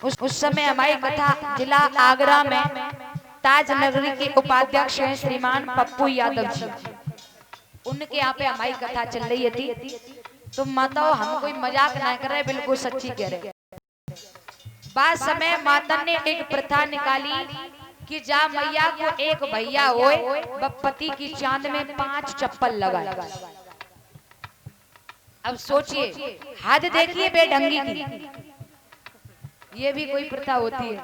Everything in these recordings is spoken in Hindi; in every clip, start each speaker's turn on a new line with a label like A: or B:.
A: उस समय हमारी कथा जिला आगरा में ताज नगरी के उपाध्यक्ष हैं श्रीमान पप्पू यादव जी। उनके यहाँ पे हमारी कथा चल रही थी। तो माताओं, हम कोई मजाक ना कर रहे, बिल्कुल सच्ची कह रहे। बाद समय माता ने एक प्रथा निकाली कि जा मैया को एक भैया होए वह पति की चांद में 5 चप्पल लगाए। अब सोचिए, हद देखिए बेढंगी की, ये भी कोई प्रथा होती है?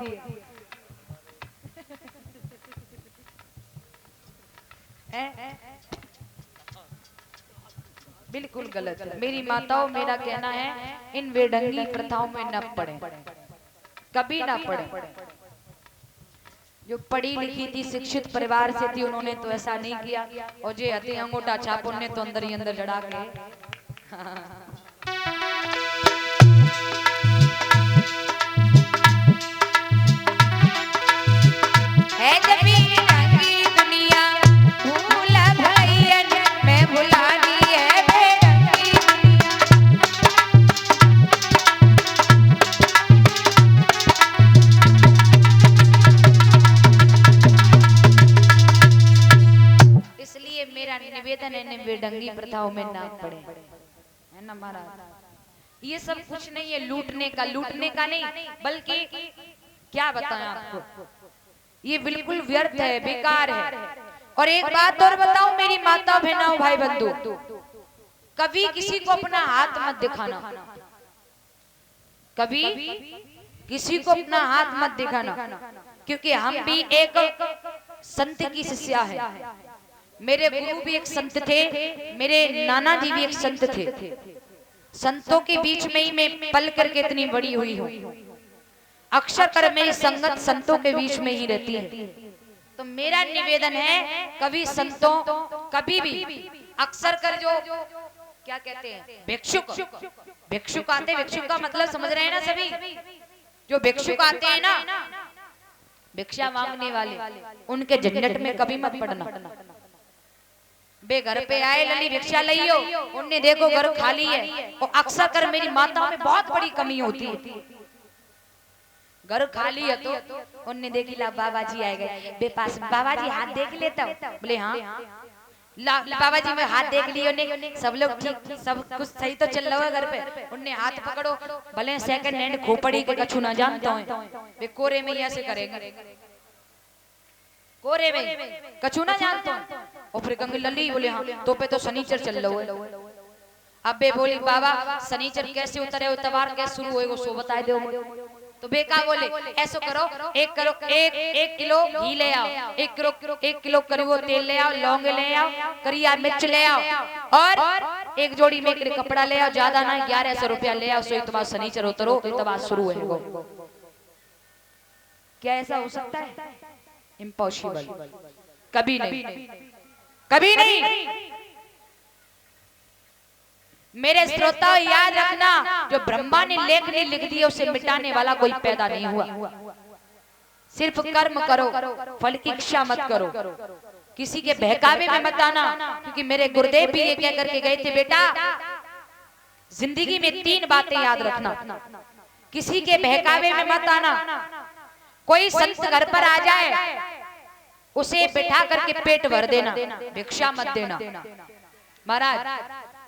A: बिल्कुल गलत है। मेरी माताओं, मेरा कहना है इन बेढंगी प्रथाओं में न पड़े, कभी ना पड़े। जो पढ़ी लिखी थी, शिक्षित परिवार से थी, उन्होंने तो ऐसा नहीं किया। और जो हथे अंगूठा छाप, उन्होंने तो अंदर ही अंदर जड़ा के है जब भी ढंगी दुनिया भूल भैयन मैं भुलानी है बेढंगी दुनिया। इसलिए मेरा निवेदन है, बेढंगी प्रथाओं में ना पड़े, है ना महाराज। ये सब कुछ नहीं है लूटने का नहीं, बल्कि क्या बताएं आपको, ये बिल्कुल व्यर्थ है, बेकार है। और एक बात और बताऊं मेरी माता बहनों भाई बंधु, कभी किसी को अपना हाथ मत दिखाना, कभी किसी को अपना हाथ मत दिखाना, क्योंकि हम भी एक संत की शिष्या है। मेरे गुरु भी एक संत थे, मेरे नाना जी भी एक संत थे। संतों के बीच में ही मैं पल करके इतनी बड़ी हुई हूँ। अक्सर कर मेरी संगत संतों के बीच में ही रहती है। तो मेरा निवेदन है, कभी संतों, कभी भी अक्सर कर जो क्या कहते हैं भिक्षुक आते, भिक्षुक का मतलब समझ रहे हैं ना सभी? जो भिक्षुक आते हैं ना, भिक्षा मांगने वाले, उनके झंझट में कभी मत पड़ना। बे घर पे आए लली भिक्षा लियो, उनने देखो घर खाली है। और अक्सर कर मेरी माताओं में बहुत बड़ी कमी होती है, घर खाली है तो उनने देखी ला बाबा जी आए गए, बे पास बाबा जी हाथ देख लेता हूँ, बोले हाँ ला बाबा जी में हाथ देख लियो ने, सब लोग ठीक, सब कुछ सही तो चल रहा है घर पे। उनने हाथ पकड़ो, भले सेकंड हैंड खोपड़ी के कछु ना जानता हूँ, वे कोरे में ऐसे करेंगे, कोरे में कछु ना जानता हूँ। और फिर कंग लली बोले हाँ तो पे तो शनिचर चल रहा है। अब बे बोली बाबा शनिचर कैसे उतरे, उतवार कैसे शुरू होएगा सो बताए दो। तो बेका बोले ऐसो करो, एक किलो घी ले आओ, एक किलो करीबो तेल ले आओ, लौंग ले आओ, करिया मिर्च ले आओ, और एक जोड़ी में कपड़ा ले आओ, ज्यादा ना 1100 रुपया ले आओ, सो तुम्हारा शनिचर उतरो, इतवार शुरू है। क्या ऐसा हो सकता है? इम्पॉसिबल, कभी नहीं, कभी नहीं। मेरे श्रोताओं याद रखना, जो ब्रह्मा ने लेखनी लिख दी उसे मिटाने वाला कोई पैदा नहीं हुआ। सिर्फ कर्म करो, फल की इच्छा मत करो, किसी के बहकावे में मत आना। क्योंकि मेरे गुरुदेव भी ये कह करके गए थे, बेटा जिंदगी में 3 बातें याद रखना, किसी के बहकावे में मत आना। कोई संत घर पर आ जाए, उसे बिठा करके पेट भर देना, भिक्षा मत देना। महाराज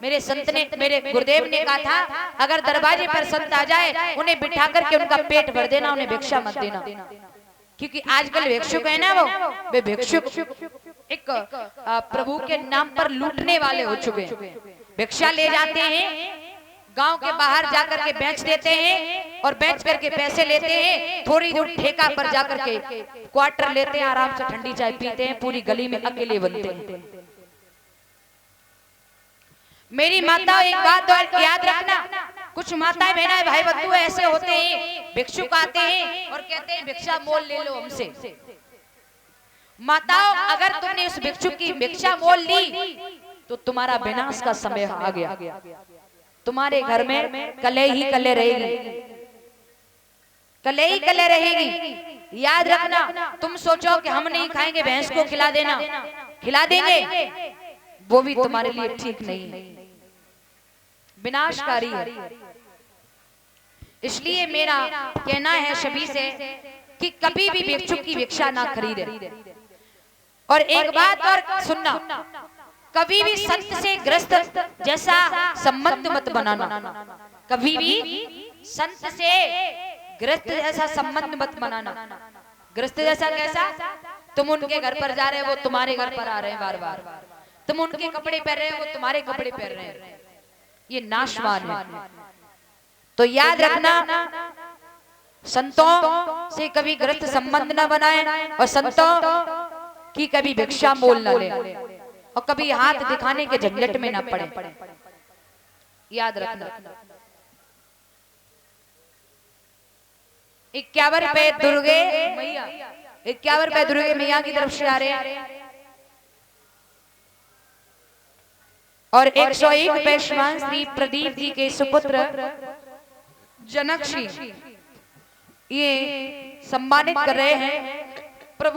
A: मेरे संत ने, मेरे गुरुदेव ने कहा था, अगर दरवाजे पर संत आ जाए, उन्हें बिठा करके उनका पेट भर देना, उन्हें भिक्षा मत देना। क्योंकि आजकल भिक्षुक है ना, वे भिक्षुक एक प्रभु के नाम पर लूटने वाले हो चुके हैं। भिक्षा ले जाते हैं, गांव के बाहर जाकर के बेच देते हैं, और बेच करके पैसे लेते हैं, थोड़ी दूर ठेका पर जाकर के क्वार्टर लेते हैं, आराम से ठंडी चाय पीते हैं, पूरी गली में अकेले बनते हैं। मेरी माता एक बात और याद रखना, कुछ माताएं बहनाएं भाई बंधु ऐसे होते हैं, भिक्षुक आते हैं और कहते हैं भिक्षा मोल ले लो हमसे। माताओं, अगर तुमने उस भिक्षुक की भिक्षा मोल ली तो तुम्हारा विनाश का समय आ गया। तुम्हारे घर में कले ही कले रहेगी, कले ही कले रहेगी। याद रखना, तुम सोचो कि हम नहीं खाएंगे, भैंस को खिला देना, खिला देंगे, वो भी तुम्हारे लिए ठीक नहीं, विनाशकारी है। इसलिए मेरा कहना है सभी से कि कभी भी भिक्षुक की भिक्षा ना खरीदे। और एक बात और सुनना, कभी भी संत से ग्रस्त जैसा संबंध मत बनाना। कभी भी संत से ग्रस्त जैसा संबंध मत बनाना। ग्रस्त जैसा कैसा? तुम उनके घर पर जा रहे हो, वो तुम्हारे घर पर आ रहे हैं बार बार। तुम उनके कपड़े पहन रहे हो, वो तुम्हारे कपड़े पहन रहे हैं। ये नाशवान है। तो याद रखना, संतों से कभी ग्रस्त संबंध न बनाए और संतों की कभी भिक्षा मोल न ले और कभी हाथ दिखाने के झंझट में न पड़े। याद रखना। 51 रुपए दुर्गे मैया, 51 रुपए दुर्गे मैया की तरफ से आ रहे हैं और 101 रुपए श्रीमान श्री प्रदीप जी के सुपुत्र जनक श्री ये सम्मानित कर रहे हैं।